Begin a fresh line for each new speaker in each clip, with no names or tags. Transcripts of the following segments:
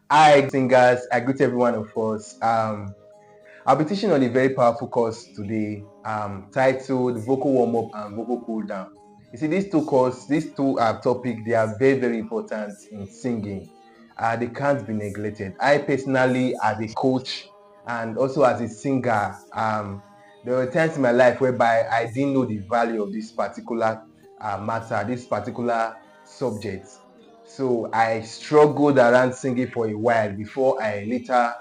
Hi, singers. I greet every one of us. I'll be teaching on a very powerful course today, titled Vocal Warm-Up and Vocal Cool Down. You see, these two topics, they are very, very important in singing. They can't be neglected. I personally, as a coach and also as a singer, there were times in my life whereby I didn't know the value of this particular matter, this particular subject. So I struggled around singing for a while before I later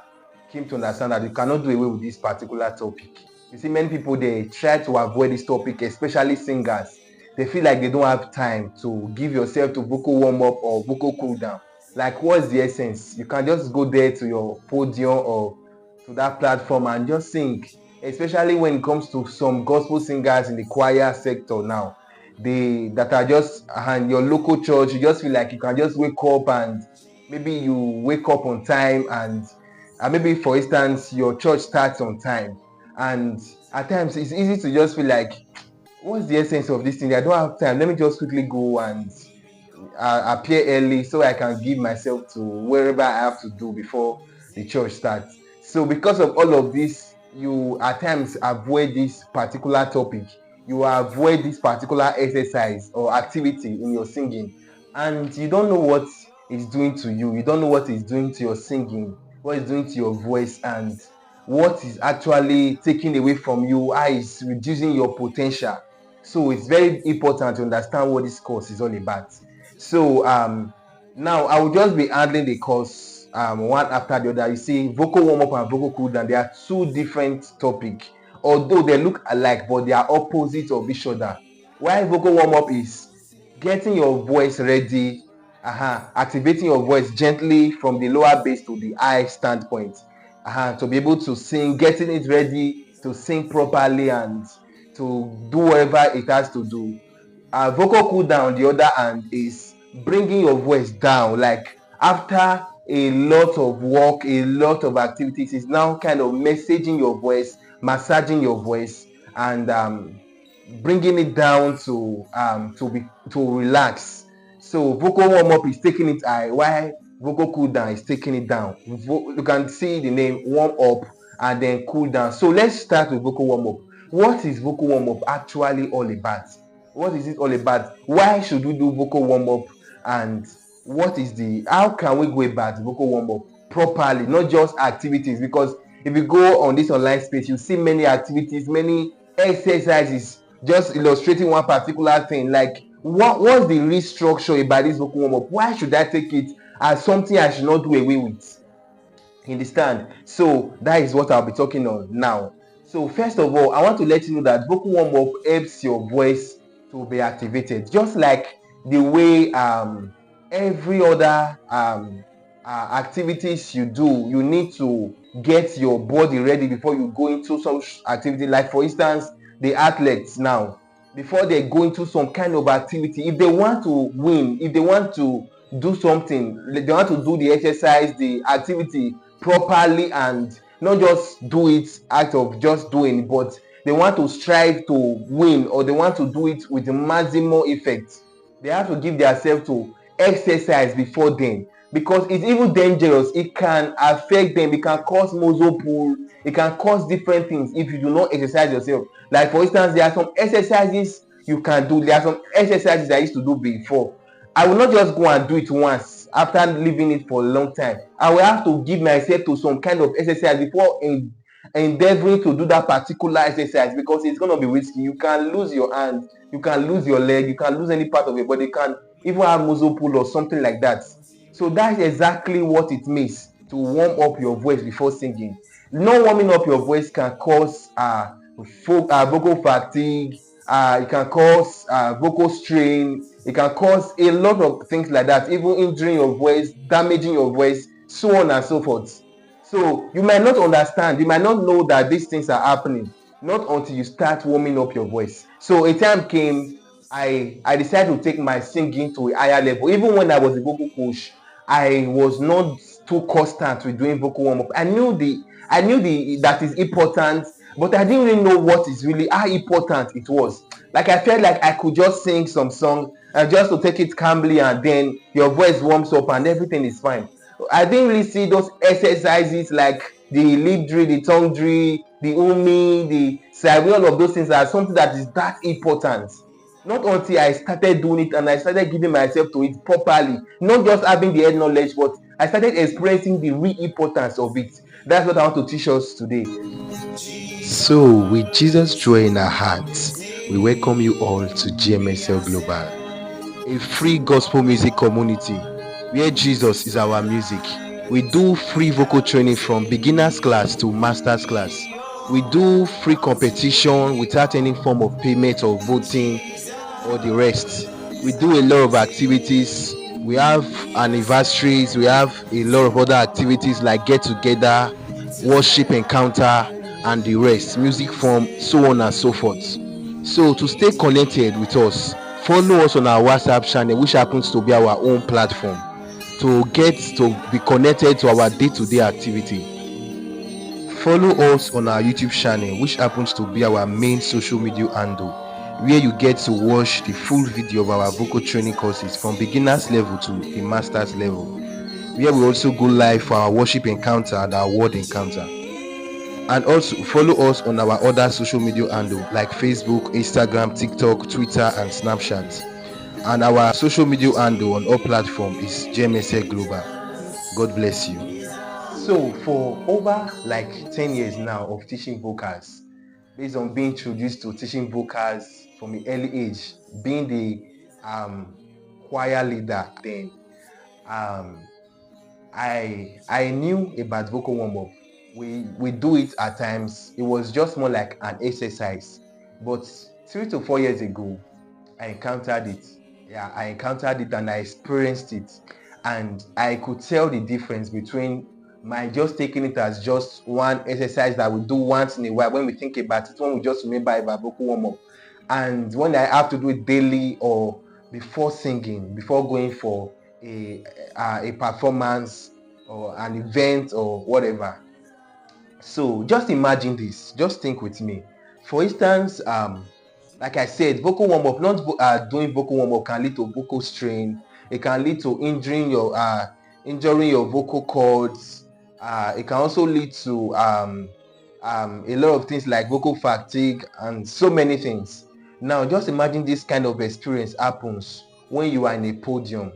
came to understand that you cannot do away with this particular topic. You see, many people, they try to avoid this topic, especially singers. They feel like they don't have time to give yourself to vocal warm up or vocal cool down. Like, what's the essence? You can just go there to your podium or to that platform and just sing. Especially when it comes to some gospel singers in the choir sector now, they that are just and your local church, you just feel like you can just wake up and maybe you wake up on time and maybe for instance your church starts on time, and at times it's easy to just feel like, what's the essence of this thing? I don't have time, let me just quickly go and appear early so I can give myself to wherever I have to do before the church starts. So because of all of this, you at times avoid this particular topic, you avoid this particular exercise or activity in your singing, and you don't know what it's doing to you. You don't know what it's doing to your singing, what it's doing to your voice, and what is actually taking away from you, how it's reducing your potential. So it's very important to understand what this course is all about. So now I will just be handling the course one after the other. You see, vocal warm up and vocal cool down, they are two different topics. Although they look alike, but they are opposite of each other. While vocal warm up is getting your voice ready, activating your voice gently from the lower bass to the high standpoint, to be able to sing, getting it ready to sing properly and to do whatever it has to do. Vocal cool down, on the other hand, is bringing your voice down. Like after a lot of work, a lot of activities, is now kind of messaging your voice, massaging your voice, and bringing it down to relax. So vocal warm up is taking it high, while vocal cool down is taking it down. You can see the name warm up and then cool down. So let's start with vocal warm up. What is vocal warm up actually all about? What is it all about? Why should we do vocal warm up? And how can we go about vocal warm up properly, not just activities? Because if you go on this online space, you see many activities, many exercises just illustrating one particular thing. Like, what's the real structure about this vocal warm up? Why should I take it as something I should not do away with? You understand? So that is what I'll be talking on now. So first of all, I want to let you know that vocal warm up helps your voice to be activated, just like the way every other activities you do. You need to get your body ready before you go into some activity. Like for instance, the athletes now, before they go into some kind of activity, if they want to win, if they want to do something, they want to do the exercise, the activity properly, and not just do it out of just doing, but they want to strive to win, or they want to do it with the maximum effect, they have to give themselves to exercise before then, because it's even dangerous. It can affect them, it can cause muscle pull, it can cause different things if you do not exercise yourself. Like for instance, there are some exercises you can do. There are some exercises I used to do before. I will not just go and do it once after leaving it for a long time. I will have to give myself to some kind of exercise before endeavoring to do that particular exercise, because it's going to be risky. You can lose your hand, you can lose your leg, you can lose any part of your body, you can even have muscle pull or something like that. So that's exactly what it means to warm up your voice before singing. Not warming up your voice can cause vocal fatigue, it can cause vocal strain, it can cause a lot of things like that, even injuring your voice, damaging your voice, so on and so forth. So you might not understand, you might not know that these things are happening, not until you start warming up your voice. So a time came, I decided to take my singing to a higher level. Even when I was a vocal coach, I was not too constant with doing vocal warm up. I knew the that is important, but I didn't really know what is really how important it was. Like I felt like I could just sing some song and just to take it calmly, and then your voice warms up and everything is fine. I didn't really see those exercises like the lip drill, the tongue drill, the umi, the side, all of those things are something that is that important. Not until I started doing it and I started giving myself to it properly, not just having the head knowledge, but I started experiencing the real importance of it. That's what I want to teach us today.
So, with Jesus joy in our hearts, we welcome you all to GMSL Global, a free gospel music community where Jesus is our music. We do free vocal training from beginners class to masters class. We do free competition without any form of payment or voting or the rest. We do a lot of activities. We have anniversaries. We have a lot of other activities like get together, worship encounter, and the rest. Music form, so on and so forth. So to stay connected with us, follow us on our WhatsApp channel, which happens to be our own platform, to get to be connected to our day-to-day activity. Follow us on our YouTube channel, which happens to be our main social media handle, where you get to watch the full video of our vocal training courses from beginners level to the masters level, where we also go live for our worship encounter and our word encounter. And also follow us on our other social media handle like Facebook, Instagram, TikTok, Twitter, and Snapchat. And our social media handle on all platforms is GMSL Global. God bless you.
So for over like 10 years now of teaching vocals, based on being introduced to teaching vocals from an early age, being the choir leader then, I knew about vocal warm-up. We do it at times. It was just more like an exercise. But 3 to 4 years ago, I encountered it. Yeah, I encountered it and I experienced it. And I could tell the difference between my just taking it as just one exercise that we do once in a while when we think about it, when we just remember about vocal warm-up. And when I have to do it daily or before singing, before going for a performance or an event or whatever. So just imagine this. Just think with me. For instance, like I said, vocal warm up, not doing vocal warm up can lead to vocal strain. It can lead to injuring your vocal cords. It can also lead to a lot of things like vocal fatigue and so many things. Now, just imagine this kind of experience happens when you are in a podium.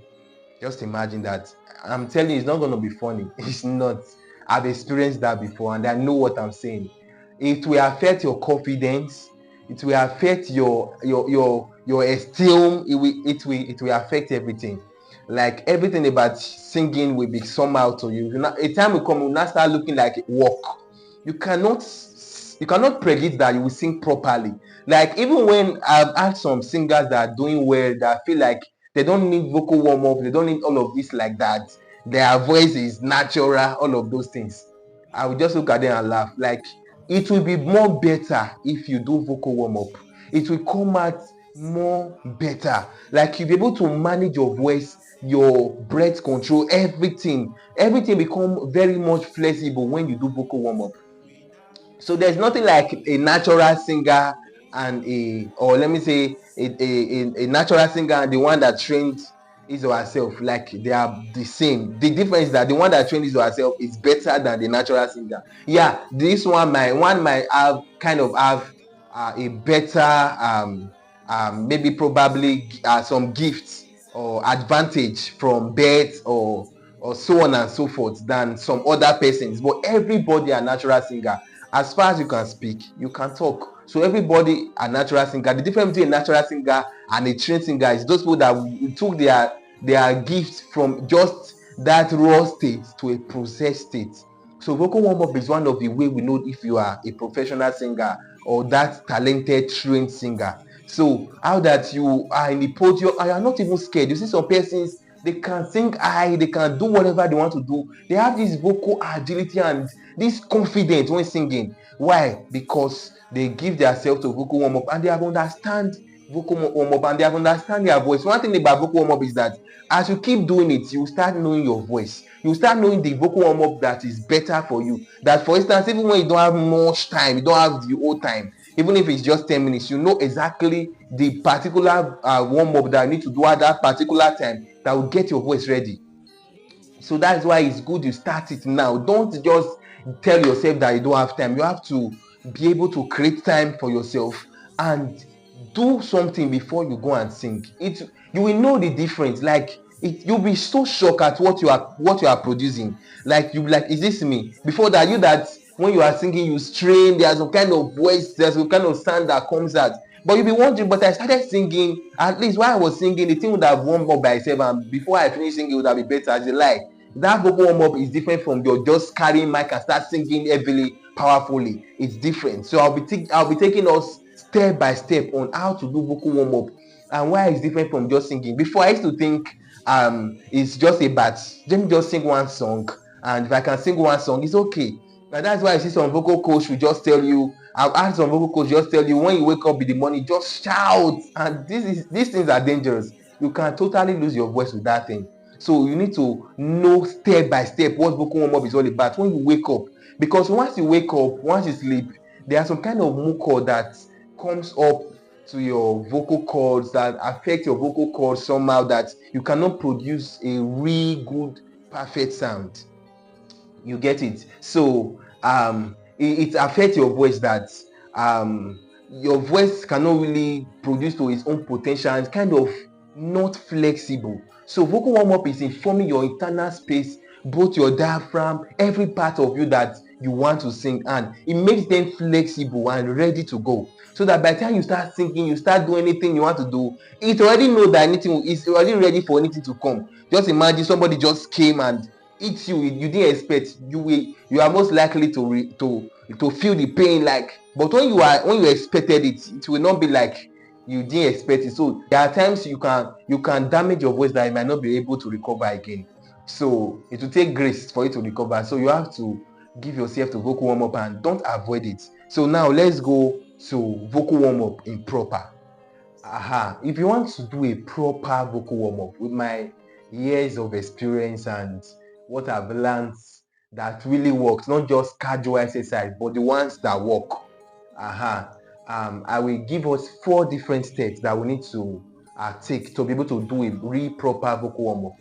Just imagine that. I'm telling you, it's not going to be funny. It's not. I've experienced that before and I know what I'm saying. It will affect your confidence. It will affect your esteem. It will affect everything. Like everything about singing will be somehow to you. A time will come, you will not start looking like work. You cannot predict that you will sing properly. Like even when I've had some singers that are doing well, that feel like they don't need vocal warm up, they don't need all of this like that. Their voice is natural, all of those things. I will just look at them and laugh. Like it will be more better if you do vocal warm up. It will come out more better. Like you'll be able to manage your voice, your breath control, everything. Everything become very much flexible when you do vocal warm up. So there's nothing like a natural singer and or let me say a natural singer and the one that trained his or herself, like they are the same. The difference is that the one that trained his or herself is better than the natural singer. Yeah, this one might have kind of have a better maybe probably some gifts or advantage from birth or so on and so forth than some other persons. But everybody a natural singer. As far as you can speak, you can talk. So everybody a natural singer. The difference between a natural singer and a trained singer is those people that took their gifts from just that raw state to a processed state. So vocal warm-up is one of the way we know if you are a professional singer or that talented trained singer. So how that you are in the podium and you are not even scared. You see some persons, they can sing high, they can do whatever they want to do. They have this vocal agility and this confidence when singing. Why? Because they give themselves to vocal warm-up and they have understand vocal warm-up and they have understand their voice. One thing about vocal warm-up is that as you keep doing it, you start knowing your voice. You start knowing the vocal warm-up that is better for you. That for instance, even when you don't have much time, you don't have the whole time, even if it's just 10 minutes, you know exactly the particular warm-up that you need to do at that particular time that will get your voice ready. So that's why it's good you start it now. Don't just tell yourself that you don't have time. You have to be able to create time for yourself and do something before you go and sing. You will know the difference. Like you'll be so shocked at what you are producing. Like you like, is this me? Before that, you that when you are singing, you strain, there's some kind of voice, there's some kind of sound that comes out. But you'll be wondering, but I started singing, at least while I was singing, the thing would have warmed up by itself, and before I finish singing, it would have been better. As a lie. That vocal warm-up is different from your just carrying mic and start singing heavily, powerfully. It's different. So I'll be taking us step by step on how to do vocal warm-up and why it's different from just singing. Before, I used to think it's just about, let me just sing one song, and if I can sing one song, it's okay. And that's why I see some vocal coach will just tell you, I've asked some vocal coach just tell you, when you wake up in the morning, just shout. And these things are dangerous. You can totally lose your voice with that thing. So you need to know step by step what vocal warm-up is all about when you wake up. Because once you wake up, once you sleep, there are some kind of mucus that comes up to your vocal cords that affect your vocal cords somehow, that you cannot produce a really good, perfect sound. You get it? So it affects your voice, that your voice cannot really produce to its own potential. It's kind of not flexible. So vocal warm-up is informing your internal space, both your diaphragm, every part of you that you want to sing, and it makes them flexible and ready to go. So that by the time you start singing, you start doing anything you want to do, it already know that anything is already ready for anything to come. Just imagine somebody just came and hit you didn't expect. You are most likely to feel the pain, like, but when you expected it, it will not be like you didn't expect it. So there are times you can damage your voice that you might not be able to recover again. So it will take grace for you to recover. So you have to give yourself to vocal warm-up and don't avoid it. So now let's go to vocal warm-up in proper. If you want to do a proper vocal warm-up with my years of experience and what I've learned that really works, not just casual exercise, but the ones that work. I will give us 4 different steps that we need to take to be able to do a real proper vocal warm-up.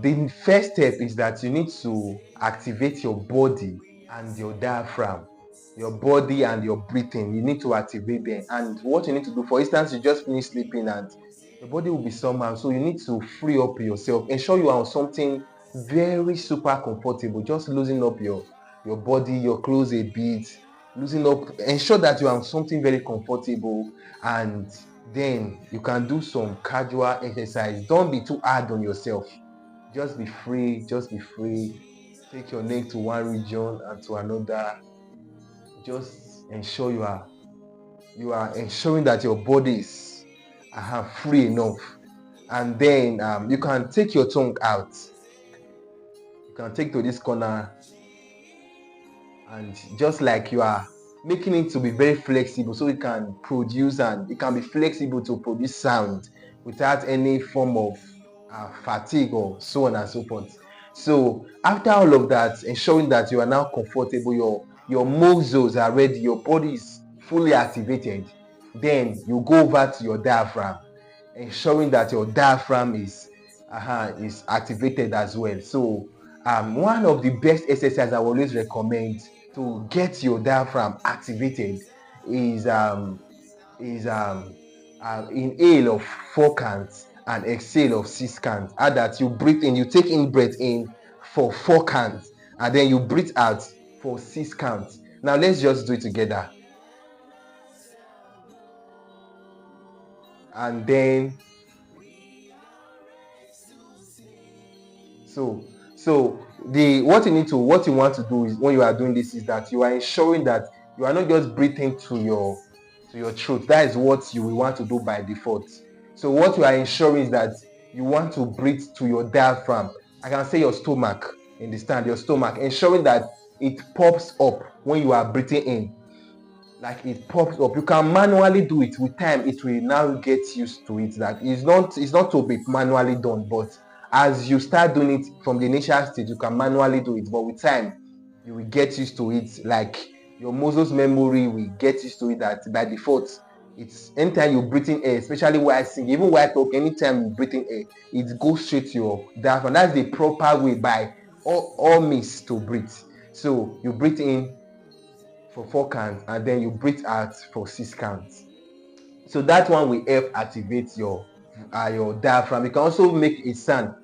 The first step is that you need to activate your body and your diaphragm. Your body and your breathing, you need to activate them. And what you need to do, for instance, you just finish sleeping and your body will be somehow, so you need to free up yourself. Ensure you are on something very super comfortable. Just loosen up your body, your clothes a bit, loosen up, ensure that you are on something very comfortable, and then you can do some casual exercise. Don't be too hard on yourself. Just be free. Take your neck to one region and to another. Just ensure you are ensuring that your body is free enough. And then you can take your tongue out. You can take to this corner, and just like you are making it to be very flexible, so it can produce, and it can be flexible to produce sound without any form of fatigue or so on and so forth. So after all of that, ensuring that you are now comfortable, your muscles are ready, your body is fully activated, then you go over to your diaphragm, ensuring that your diaphragm is activated as well. So one of the best exercises I always recommend to get your diaphragm activated is inhale of 4 counts and exhale of 6 counts. Add that you breathe in, you take in breath in for 4 counts, and then you breathe out for 6 counts. Now let's just do it together. And then what you want to do is, when you are doing this, is that you are ensuring that you are not just breathing to your throat. That is what you will want to do by default. So what you are ensuring is that you want to breathe to your diaphragm. I can say your stomach. Understand? Your stomach, ensuring that it pops up when you are breathing in. Like it pops up. You can manually do it. With time, it will now get used to it. That it's not to be manually done, but as you start doing it from the initial stage, you can manually do it. But with time, you will get used to it. Like your muscles memory will get used to it, that by default It's anytime you breathe in air, especially while I sing, even while I talk, anytime you breathe in air, it goes straight to your diaphragm. That's the proper way by all means to breathe. So you breathe in for 4 counts and then you breathe out for 6 counts. So that one will help activate your diaphragm. You can also make a sound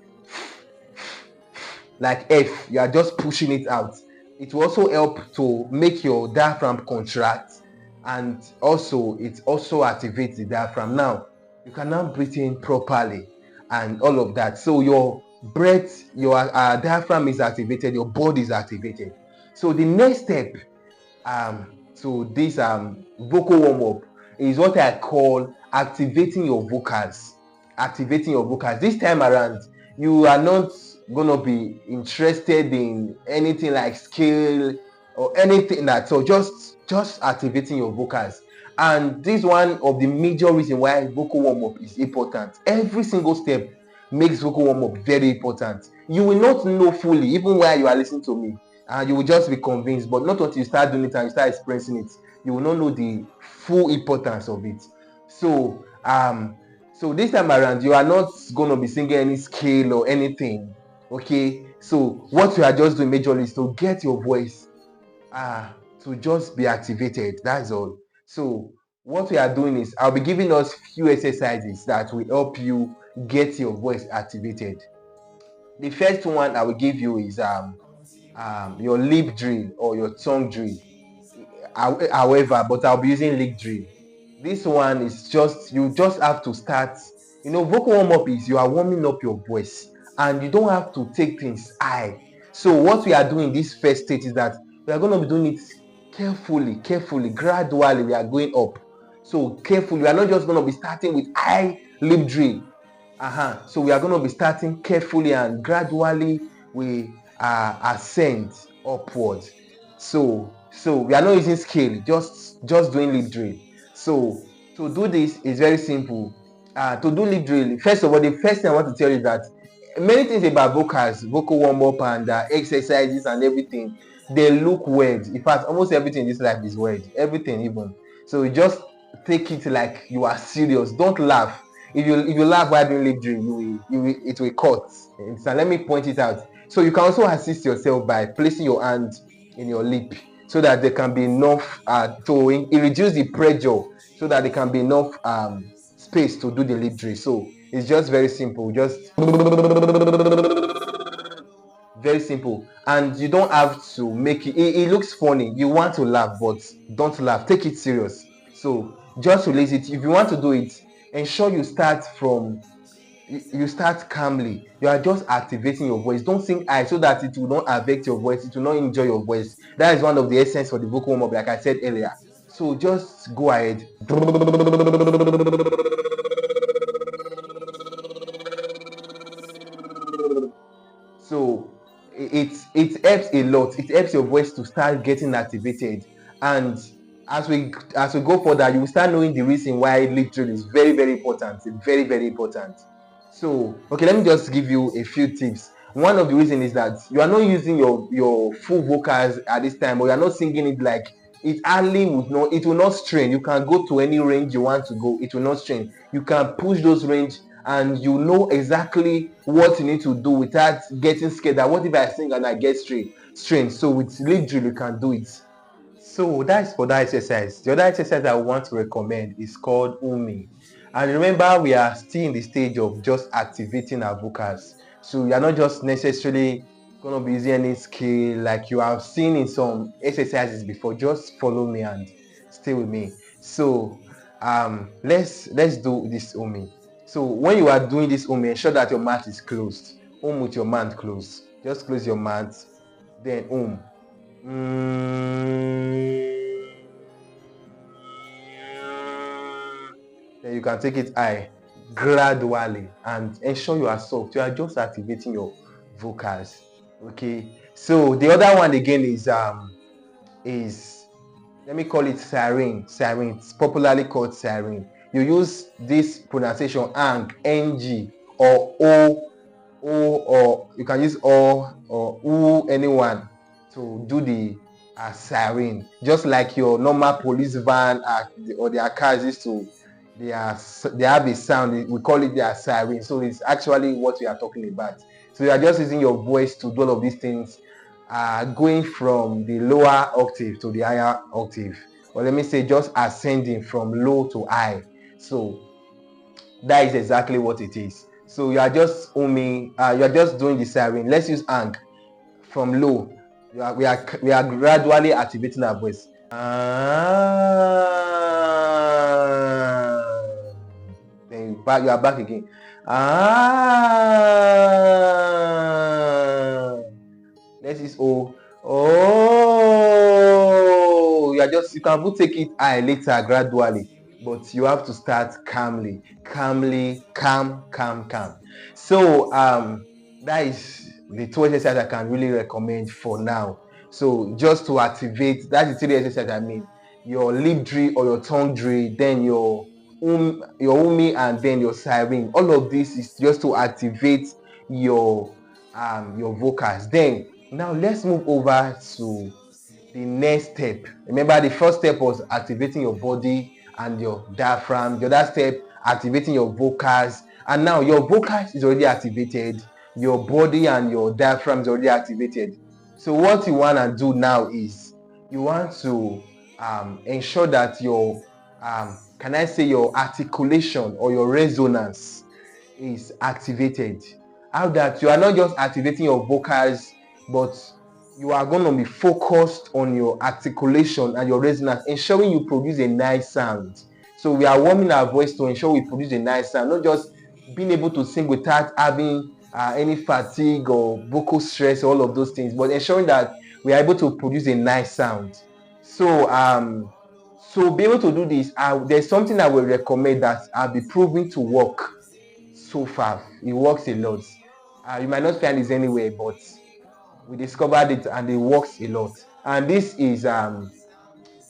like F. You are just pushing it out. It will also help to make your diaphragm contract, and also it also activates the diaphragm. Now you can now breathe in properly and all of that. So your breath, your diaphragm is activated, your body is activated. So the next step to this vocal warm-up is what I call activating your vocals. Activating your vocals. This time around, you are not gonna be interested in anything like scale or anything at all. Just activating your vocals. And this is one of the major reasons why vocal warm-up is important. Every single step makes vocal warm-up very important. You will not know fully, even while you are listening to me, and you will just be convinced, but not until you start doing it and you start expressing it, you will not know the full importance of it. So so this time around, you are not going to be singing any scale or anything. Okay, so what you are just doing majorly is to get your voice to just be activated. That's all. So what we are doing is I'll be giving us few exercises that will help you get your voice activated. The first one I will give you is your lip drill or your tongue drill. However, but I'll be using lip drill. This one is just, you just have to start. Vocal warm up is you are warming up your voice and you don't have to take things high. So what we are doing this first stage is that we are going to be doing it carefully, gradually. We are going up. So carefully, we are not just going to be starting with high lip drill. So we are going to be starting carefully and gradually we ascend upwards. So we are not using scale, just doing lip drill. So to do this is very simple. To do lip drill, first of all, the first thing I want to tell you is that many things about vocals, vocal warm-up and exercises and everything, they look weird. In fact, almost everything in this life is weird. Everything even. So you just take it like you are serious. Don't laugh. If you laugh while doing lip drill, it will cut. So let me point it out. So you can also assist yourself by placing your hand in your lip so that there can be enough to reduce the pressure, so that there can be enough space to do the lip drill. So it's just very simple, just very simple, and you don't have to make it looks funny. You want to laugh, but don't laugh, take it serious. So just release it. If you want to do it, ensure you start calmly. You are just activating your voice. Don't sing high so that it will not affect your voice, it will not injure your voice. That is one of the essence for the vocal warm-up, like I said earlier. So just go ahead. So it helps a lot. It helps your voice to start getting activated, and as we go further, you will start knowing the reason why lip drill is very, very important. Very, very important. So okay, let me just give you a few tips. One of the reasons is that you are not using your full vocals at this time, or you are not singing it like it will not strain. You can go to any range you want to go, it will not strain. You can push those range and you know exactly what you need to do without getting scared that what if I sing and I get strained. So with lip drill you can do it. So that's for that exercise. The other exercise I want to recommend is called Umi. And remember, we are still in the stage of just activating our vocals. So we are not just necessarily going to be using any skill like you have seen in some exercises before. Just follow me and stay with me. So let's do this Umi. So when you are doing this Umi, ensure that your mouth is closed. With your mouth closed. Just close your mouth. Then Then you can take it high gradually and ensure you are soft. You are just activating your vocals. Okay. So the other one again is let me call it siren. It's popularly called siren. You use this pronunciation ng or o, or you can use o or u, anyone to do the a siren, just like your normal police van or their cars used to. They have a sound. We call it their siren. So it's actually what we are talking about. So you are just using your voice to do all of these things, going from the lower octave to the higher octave, or let me say just ascending from low to high. So that is exactly what it is. So you are just humming, you are just doing the siren. Let's use hang from low. We are gradually activating our voice. Then you are back again. Let's use oh. You can take it high later gradually, but you have to start calm. So that is the two exercises I can really recommend for now. So just to activate, that's the three exercises I mean. Your lip drill or your tongue drill, then your umi, and then your siren. All of this is just to activate your vocals. Then now let's move over to the next step. Remember, the first step was activating your body and your diaphragm. The other step, activating your vocals. And now your vocals is already activated. Your body and your diaphragm is already activated. So what you want to do now is you want to ensure that your your articulation or your resonance is activated. How that you are not just activating your vocals, but you are going to be focused on your articulation and your resonance, ensuring you produce a nice sound. So we are warming our voice to ensure we produce a nice sound, not just being able to sing without having any fatigue or vocal stress, all of those things, but ensuring that we are able to produce a nice sound. So be able to do this, there's something I will recommend that I'll be proving to work so far. It works a lot. You might not find this anywhere, but we discovered it and it works a lot. And this is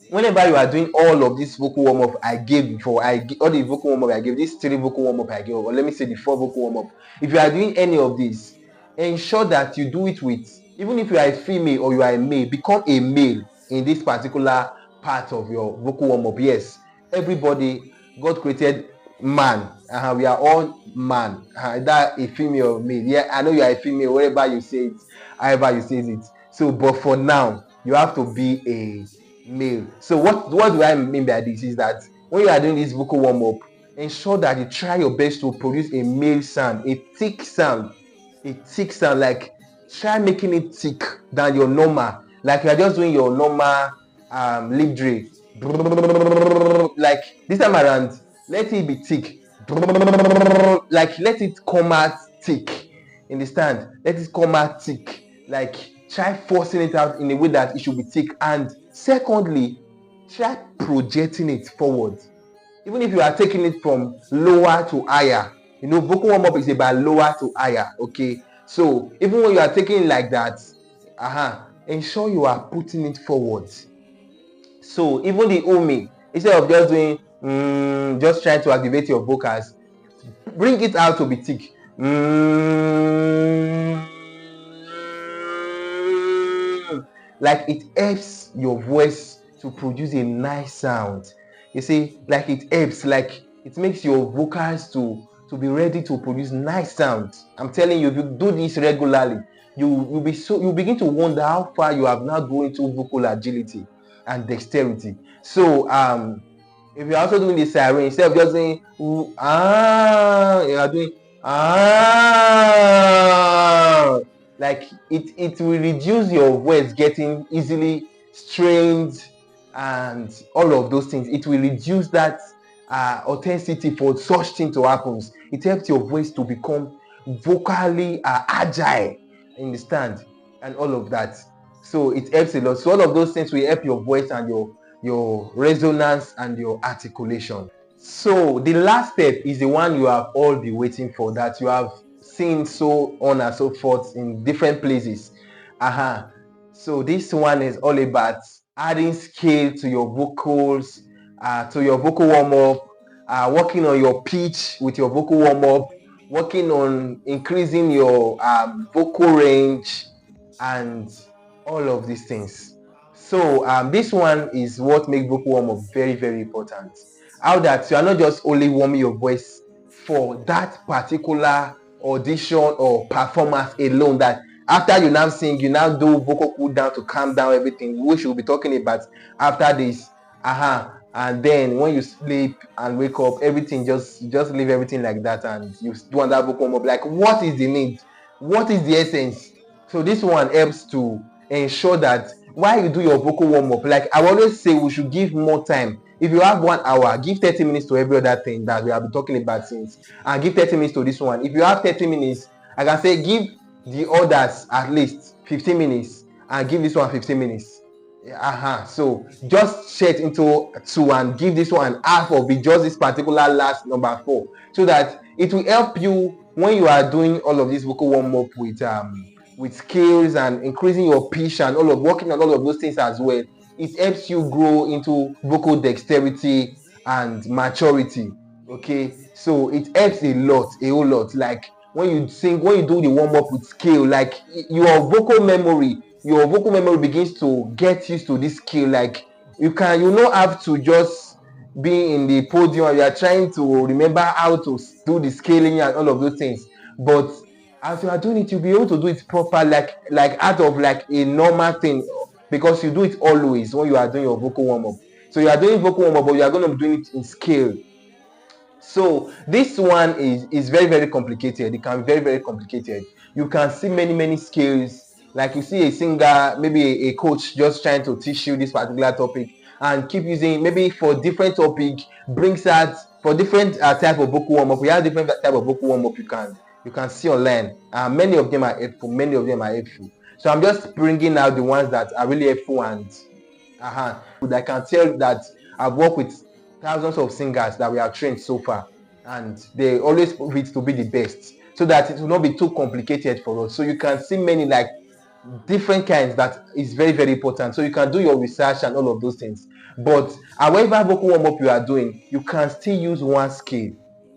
whenever you are doing all of this vocal warm-up I gave before, all the vocal warm-up I gave, these 3 vocal warm-up I gave, or let me say the 4 vocal warm-up. If you are doing any of this, ensure that you do it with, even if you are a female or you are a male, become a male in this particular part of your vocal warm-up. Yes, everybody, God created man. We are all man. That a female or male. Yeah, I know you are a female, wherever you say it, however you say it. So, but for now, you have to be a male. So what do I mean by this is that when you are doing this vocal warm-up, ensure that you try your best to produce a male sound, a thick sound, like try making it thick than your normal, like you are just doing your normal lip drill. Like this time around, let it be thick, like let it come out thick. Understand? Let it come out thick. Like try forcing it out in a way that it should be thick. And secondly, try projecting it forward. Even if you are taking it from lower to higher, vocal warm-up is about lower to higher. Okay, so even when you are taking it like that, ensure you are putting it forward. So even the umi, instead of just doing just trying to activate your vocals, bring it out to be thick. Like it helps your voice to produce a nice sound. You see, like it helps, like it makes your vocals to be ready to produce nice sounds. I'm telling you, if you do this regularly, you begin to wonder how far you have now grown into vocal agility and dexterity. So if you're also doing the siren, instead of just saying you are doing like it will reduce your voice getting easily strained and all of those things. It will reduce that authenticity for such thing to happen. It helps your voice to become vocally agile, understand, and all of that. So it helps a lot. So all of those things will help your voice and your resonance and your articulation. So the last step is the one you have all been waiting for, that you have seen so on and so forth in different places. So this one is all about adding scale to your vocals, to your vocal warm-up, working on your pitch with your vocal warm-up, working on increasing your vocal range and all of these things. So this one is what makes vocal warm up very, very important. How that you are not just only warming your voice for that particular audition or performance alone, that after you now sing, you now do vocal cool down to calm down everything, which we'll be talking about after this. And then when you sleep and wake up, everything just leave everything like that, and you do another vocal warm up. Like, what is the need? What is the essence? So this one helps to ensure that while you do your vocal warm up, like I always say, we should give more time. If you have 1 hour, give 30 minutes to every other thing that we have been talking about since, and give 30 minutes to this one. If you have 30 minutes, I can say give the others at least 15 minutes and give this one 15 minutes. So just share it into 2 and give this one half of it, just this particular last number 4, so that it will help you when you are doing all of this vocal warm up with skills and increasing your pitch and all of working on all of those things as well. It helps you grow into vocal dexterity and maturity. Okay, so it helps a whole lot. Like when you sing, when you do the warm up with skill, like your vocal memory begins to get used to this skill. Like you not have to just be in the podium and you are trying to remember how to do the scaling and all of those things, but as you are doing it, you'll be able to do it proper, like out of like a normal thing, because you do it always when you are doing your vocal warm up. So you are doing vocal warm up, but you are going to be doing it in scale. So this one is very, very complicated. It can be very, very complicated. You can see many skills. Like you see a singer, maybe a coach just trying to teach you this particular topic and keep using, maybe for different topic, brings out for different type of vocal warm up. We have different type of vocal warm up you can see online. Many of them are helpful. So I'm just bringing out the ones that are really helpful, and I can tell that I've worked with thousands of singers that we have trained so far, and they always prove it to be the best, so that it will not be too complicated for us. So you can see many like different kinds that is very, very important. So you can do your research and all of those things. But however vocal warm up you are doing, you can still use one skill,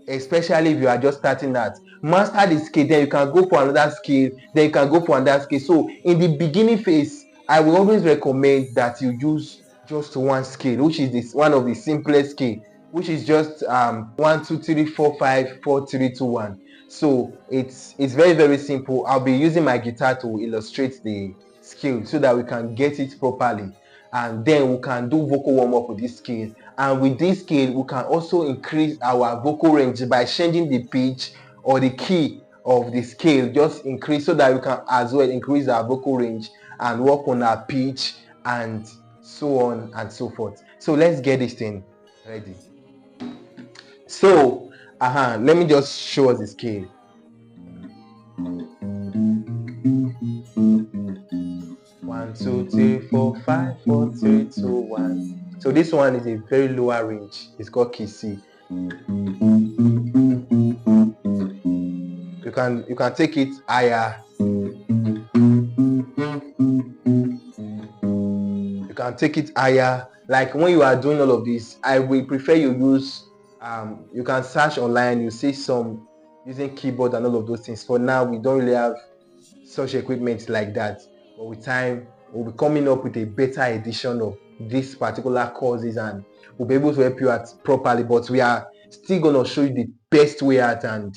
especially if you are just starting out. Master the skill, then you can go for another skill, then you can go for another skill. So in the beginning phase, I will always recommend that you use just one skill, which is this one of the simplest skill, which is just 1 2 3 4 5 4 3 2 1. So it's very, very simple. I'll be using my guitar to illustrate the skill so that we can get it properly, and then we can do vocal warm up with this skill. And with this skill, we can also increase our vocal range by changing the pitch or the key of the scale. Just increase so that we can as well increase our vocal range and work on our pitch and so on and so forth. So let's get this thing ready. So let me just show us the scale. 1 2 3 4 5 4 3 2 1. So this one is a very lower range. It's called key C. You can take it higher. You can take it higher. Like when you are doing all of this, I will prefer you use you can search online, you see some using keyboard and all of those things. For now, we don't really have such equipment like that, but with time we'll be coming up with a better edition of these particular courses, and we'll be able to help you out properly. But we are still going to show you the best way out, and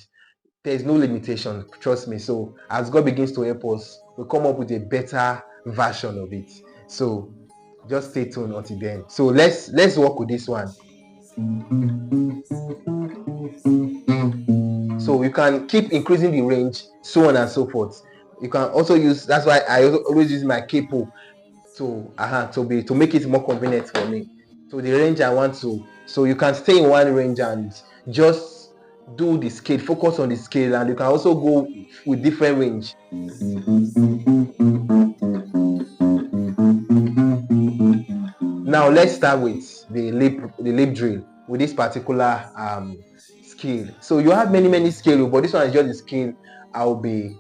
there's no limitation, trust me. So as God begins to help us, we'll come up with a better version of it. So just stay tuned until then. So let's work with this one. So you can keep increasing the range, so on and so forth. You can also use, that's why I always use my capo to make it more convenient for me. So the range I want to, so you can stay in one range and just do the scale, focus on the scale, and you can also go with different range. Now let's start with the lip drill with this particular skill. So you have many skills, but this one is just the skill I'll be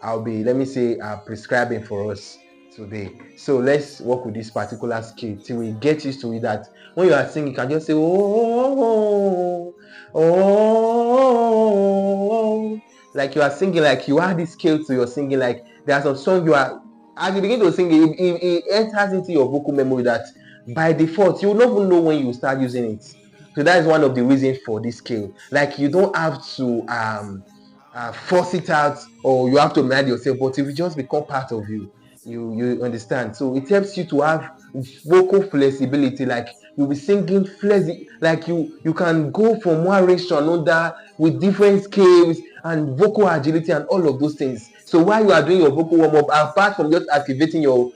let me say prescribing for us today. So let's work with this particular skill till we get used to it, that when you are singing you can just say like you are singing, like you add this skill to your singing. Like there are some songs as you begin to sing it enters into your vocal memory that by default you will not even know when you start using it. So that is one of the reasons for this scale. Like you don't have to force it out, or you have to remind yourself, but if it just become part of you, you understand. So it helps you to have vocal flexibility. Like you'll be singing flexi, like you can go from one range to another with different scales and vocal agility and all of those things. So while you are doing your vocal warm-up, apart from just activating your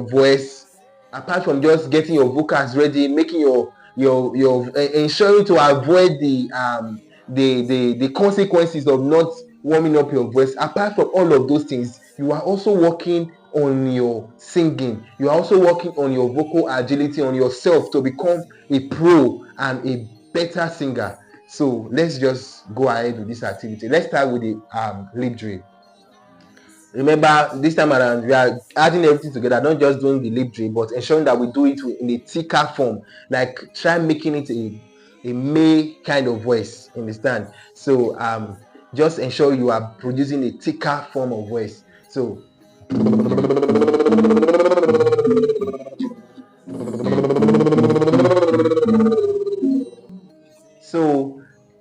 voice, apart from just getting your vocals ready, making your ensuring to avoid the consequences of not warming up your voice, apart from all of those things, you are also working on your singing. You are also working on your vocal agility, on yourself to become a pro and a better singer. So let's just go ahead with this activity. Let's start with the lip drill. Remember, this time around we are adding everything together, not just doing the lip drill, but ensuring that we do it in a thicker form. Like try making it a May kind of voice. Understand? So just ensure you are producing a thicker form of voice. So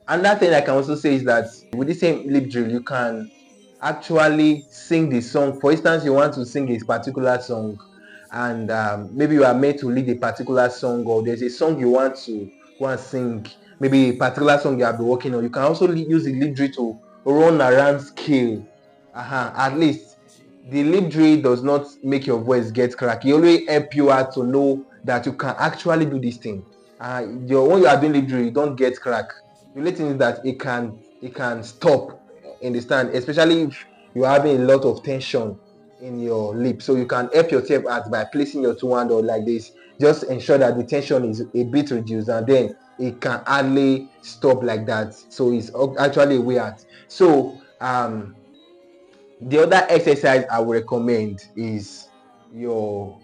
another thing I can also say is that with the same lip drill, you can actually sing the song. For instance, you want to sing a particular song, and maybe you are made to lead a particular song, or there's a song you want to sing, maybe a particular song you have been working on. You can also use the lip drill to run around scale. At least the lip drill does not make your voice get cracked. It only help you out to know that you can actually do this thing. When you are doing lip drill, you don't get crack. The only thing is that it can stop. Understand? Especially if you're having a lot of tension in your lip, so you can help yourself out by placing your two hand or like this. Just ensure that the tension is a bit reduced, and then it can hardly stop like that. So it's actually a way out. So the other exercise I would recommend is your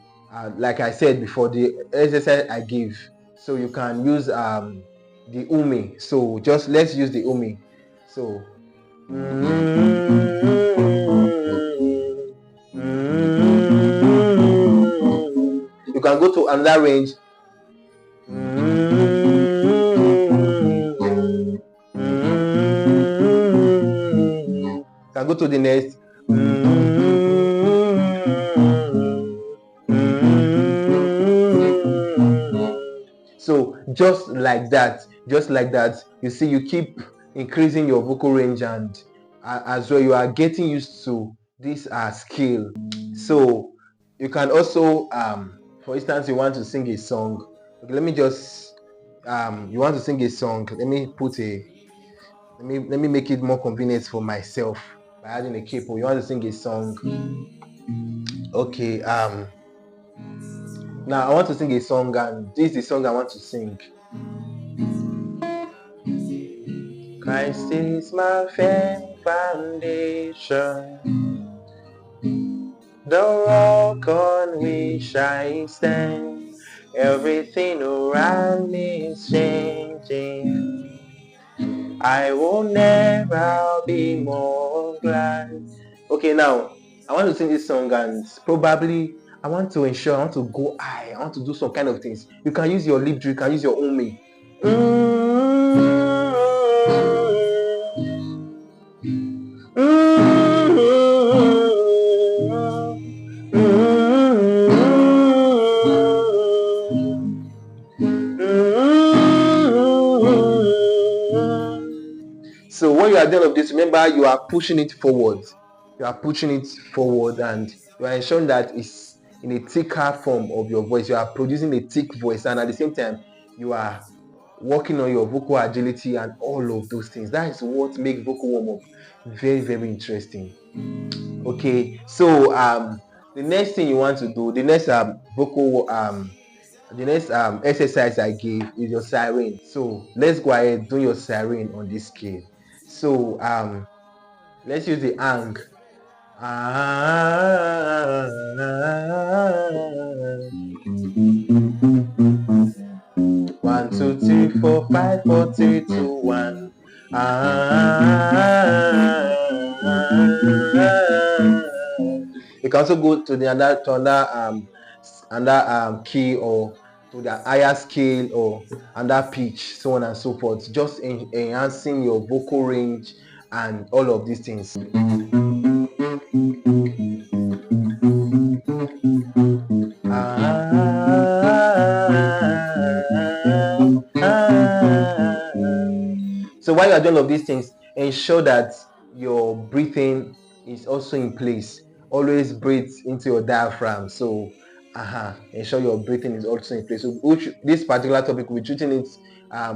like I said before, the exercise I give. So you can use the umi. So just let's use the umi. So you can go to another range. You can go to the next. So just like that, you see, you keep increasing your vocal range, and as well you are getting used to this skill. So you can also for instance, you want to sing a song. Okay, let me just you want to sing a song. Let me make it more convenient for myself by adding a capo. You want to sing a song. Okay, now I want to sing a song, and this is the song I want to sing. Christ is my firm foundation, the rock on which I stand. Everything around me is changing. I will never be more glad. Okay, now I want to sing this song, and probably I want to go high. I want to do some kind of things. You can use your lip drill, you can use your umi. So when you are done of this, remember you are pushing it forward. And you are ensuring that it's in a thicker form of your voice. You are producing a thick voice, and at the same time you are working on your vocal agility and all of those things. That is what makes vocal warm-up very, very interesting. Okay, so the next thing you want to do, the next exercise I gave is your siren. So let's go ahead do your siren on this scale. So let's use the ang. 1, 2, 3, 4, 5, 4, 3, 2, 1. You can can also go to the another key, or to the higher scale, or under pitch, so on and so forth, just enhancing your vocal range and all of these things. So while you're doing all of these things, ensure that your breathing is also in place. Always breathe into your diaphragm. So ensure your breathing is also in place. So this particular topic, we'll be treating it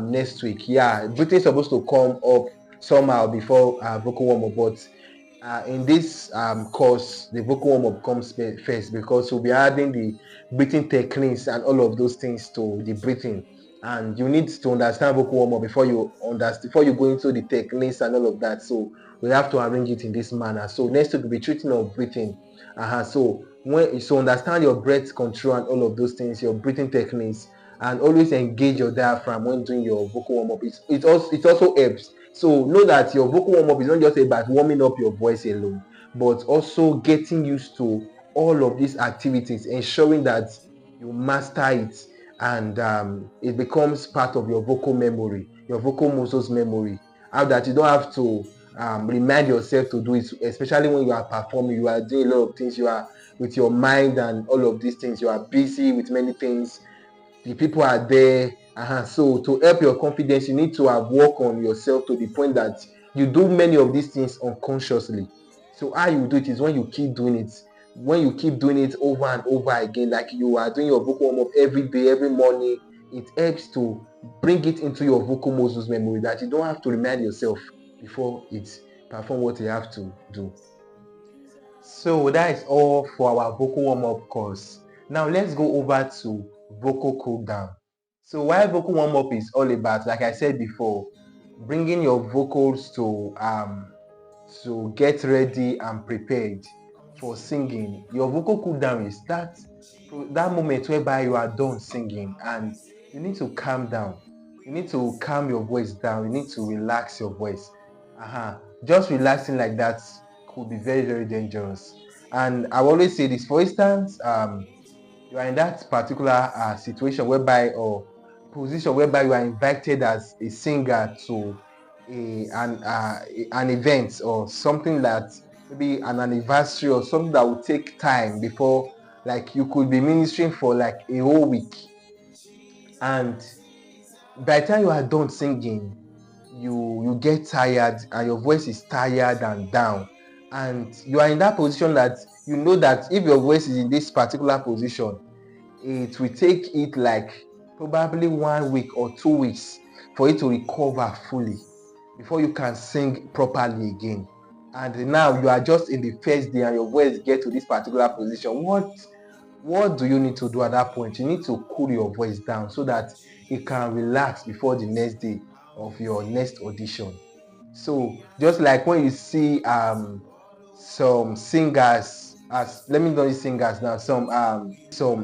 next week. Yeah, breathing is supposed to come up somehow before vocal warm-up, but in this course, the vocal warm-up comes first, because we'll be adding the breathing techniques and all of those things to the breathing. And you need to understand vocal warm-up before you go into the techniques and all of that. So we have to arrange it in this manner. So next week we'll be treating of breathing. So understand your breath control and all of those things, your breathing techniques, and always engage your diaphragm when doing your vocal warm-up. It also helps. So know that your vocal warm-up is not just about warming up your voice alone, but also getting used to all of these activities, ensuring that you master it, and it becomes part of your vocal memory, your vocal muscles memory. How that you don't have to remind yourself to do it, especially when you are performing, you are doing a lot of things, you are with your mind and all of these things, you are busy with many things, the people are there. So to help your confidence, you need to have worked on yourself to the point that you do many of these things unconsciously. So how you do it is when you keep doing it. When you keep doing it over and over again, like you are doing your vocal warm-up every day, every morning, it helps to bring it into your vocal muscles memory, that you don't have to remind yourself before it perform what you have to do. So that is all for our vocal warm-up course. Now let's go over to vocal cool down. So while vocal warm-up is all about, like I said before, bringing your vocals to get ready and prepared for singing, your vocal cool down is that moment whereby you are done singing and you need to calm down. You need to calm your voice down. You need to relax your voice. Just relaxing like that could be very, very dangerous. And I always say this. For instance, you are in that particular situation whereby, or position whereby you are invited as a singer to an event, or something that maybe an anniversary, or something that will take time before, like you could be ministering for like a whole week, and by the time you are done singing, you get tired and your voice is tired and down, and you are in that position that you know that if your voice is in this particular position, it will take it like probably 1 week or 2 weeks for it to recover fully before you can sing properly again. And now you are just in the first day and your voice get to this particular position. What do you need to do at that point? You need to cool your voice down so that it can relax before the next day of your next audition. So just like when you see some singers, as let me not use singers now, some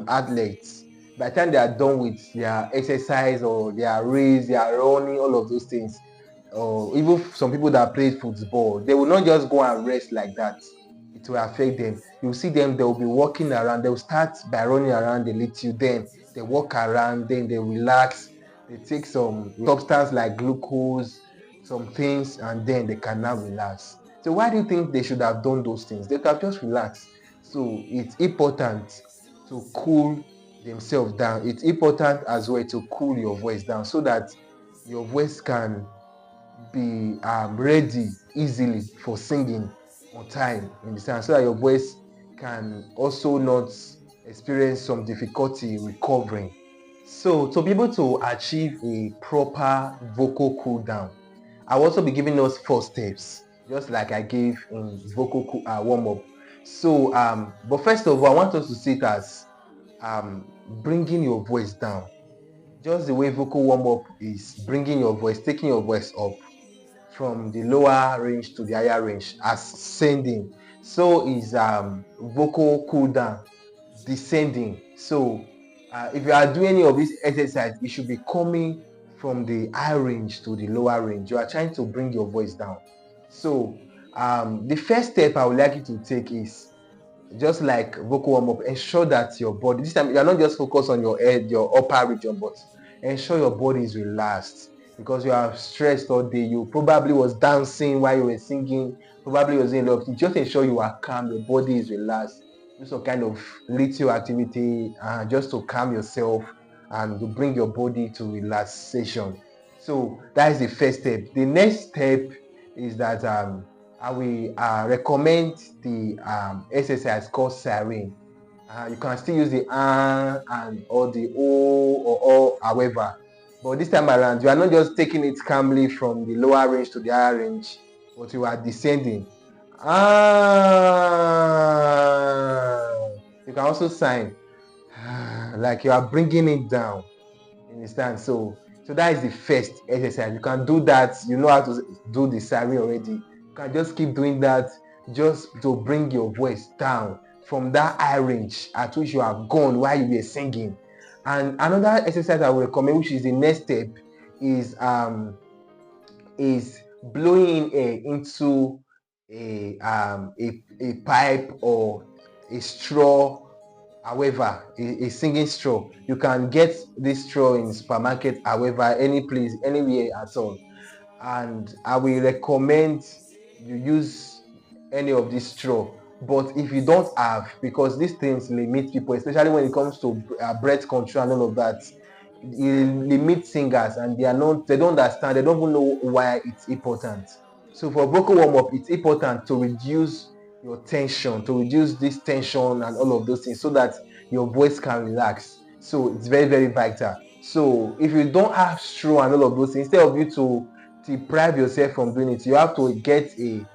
athletes, by the time they are done with their exercise or their race, their running, all of those things, or even some people that play football, they will not just go and rest like that. It will affect them. You see them, they will be walking around. They will start by running around a little, then they walk around, then they relax, they take some substance like glucose, some things, and then they can now relax. So why do you think they should have done those things? They could have just relaxed. So it's important to cool themselves down. It's important as well to cool your voice down so that your voice can be ready easily for singing on time, in the sense, so that your voice can also not experience some difficulty recovering. So to be able to achieve a proper vocal cool down, I'll also be giving us 4 steps, just like I gave in vocal warm-up. So but first of all, I want us to see it as bringing your voice down, just the way vocal warm-up is bringing your voice, taking your voice up from the lower range to the higher range, ascending. So is vocal cool down descending. So if you are doing any of this exercise, it should be coming from the high range to the lower range. You are trying to bring your voice down. So the first step I would like you to take is just like vocal warm up, ensure that your body, this time you're not just focused on your head, your upper region, but ensure your body is relaxed because you are stressed all day. You probably was dancing while you were singing, probably was in love. Just ensure you are calm, your body is relaxed. Do some kind of little activity just to calm yourself and to bring your body to relaxation. So that is the first step. The next step is that I will recommend the exercise called siren. You can still use the and or the or however, but this time around you are not just taking it calmly from the lower range to the higher range, but you are descending. You can also sign like you are bringing it down. You understand? So that is the first exercise. You can do that. You know how to do the siren already. You can just keep doing that just to bring your voice down from that high range at which you have gone while you were singing. And another exercise I will recommend, which is the next step, is blowing in air into a pipe or a straw. However, a singing straw, you can get this straw in supermarket, however, any place, anywhere at all. And I will recommend you use any of this straw. But if you don't have, because these things limit people, especially when it comes to breath control and all of that, it limits singers and they don't understand, they don't even know why it's important. So for vocal warm up, it's important to reduce your tension, to reduce this tension and all of those things so that your voice can relax. So it's very, very vital. So if you don't have straw and all of those things, instead of you to deprive yourself from doing it, you have to get a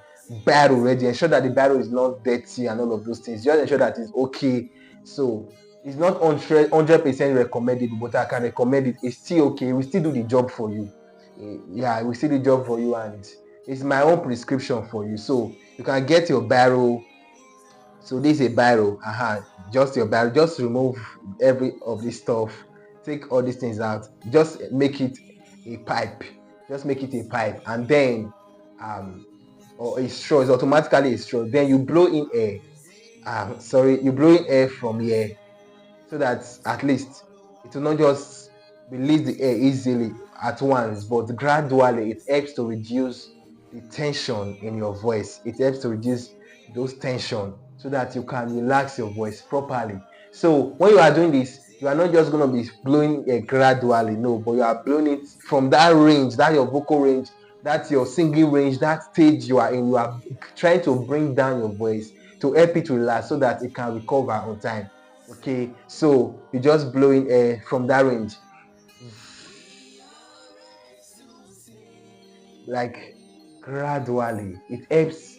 barrel ready. Ensure that the barrel is not dirty and all of those things. Just ensure that it's okay. So it's not 100% recommended, but I can recommend it. It's still okay. We still do the job for you. Yeah, we still do the job for you, and it's my own prescription for you. So you can get your barrel. So this is a barrel. Just your barrel. Just remove every of this stuff. Take all these things out. Just make it a pipe. Just make it a pipe, and then or a straw. It's automatically a straw. Then you blow in air. You blow in air from here so that at least it will not just release the air easily at once, but gradually it helps to reduce the tension in your voice. It helps to reduce those tension so that you can relax your voice properly. So when you are doing this, you are not just going to be blowing air gradually, no, but you are blowing it from that range, that your vocal range, that's your singing range, that stage you are in. You are trying to bring down your voice to help it to relax so that it can recover on time. Okay, so you just blow in air from that range, like gradually. It helps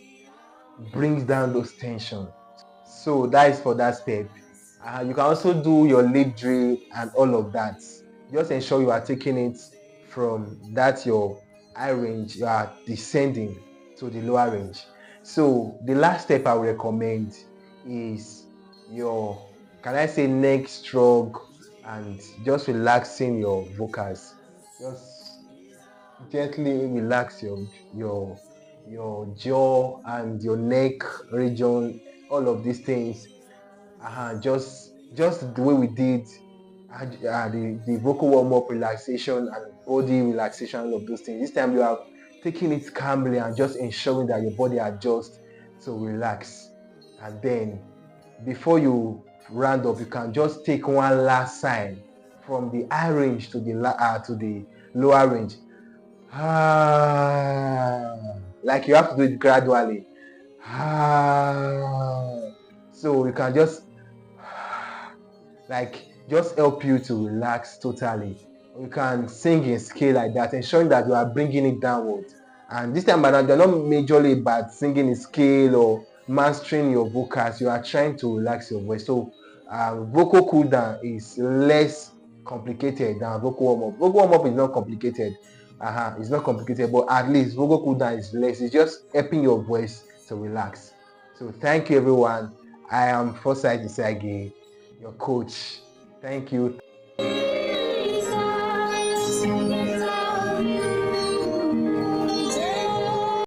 brings down those tensions. So that is for that step. You can also do your lip drill and all of that. Just ensure you are taking it from that your high range, you are descending to the lower range. So the last step I will recommend is your, can I say, neck stroke and just relaxing your vocals. Just gently relax your jaw and your neck region, all of these things. Just the way we did the vocal warm up relaxation and body relaxation, all of those things. This time you are taking it calmly and just ensuring that your body adjusts to relax. And then before you round up, you can just take one last sign from the high range to the lower range. Like you have to do it gradually. So you can just just help you to relax totally. You can sing in scale like that, ensuring that you are bringing it downwards. And this time around, you're not majorly about singing in scale or mastering your vocals. You are trying to relax your voice. So vocal cool down is less complicated than vocal warm up. Vocal warm up is not complicated. It's not complicated, but at least vocal cool down is less. It's just helping your voice to relax. So thank you, everyone. I am Forsyth Isagi, your coach. Thank you.